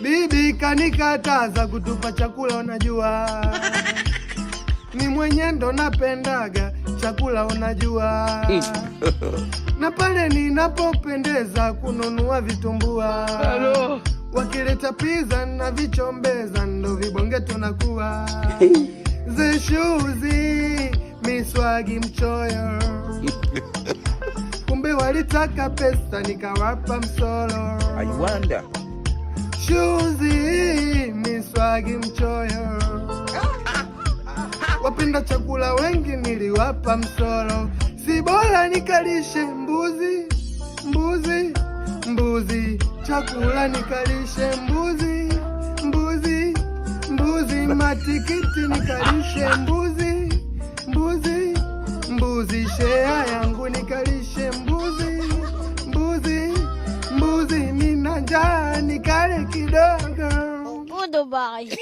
Bibi kanikataza kutupa chakula, unajua ni mwenye ndo napendaga chakula, unajua na pale ninapopendeza kununua vitumbua, wakileta pizza na vichombeza ndo vibonge tunakuwa zeshuzi miswagi mchoyo kumbe walitaka pesa nikawapa msolo. I wonder. Shuzi miswagi mchoyo wapenda chakula wengi niliwapa msolo. Si bora nikalishe mbuzi mbuzi mbuzi, chakula nikalishe mbuzi mbuzi mbuzi, matikiti nikalishe mbuzi mbuzi mbuzi, shea yangu nikalishe mbuzi mbuzi mbuzi, nina njaa nikale kidogo. Udo ba kayo?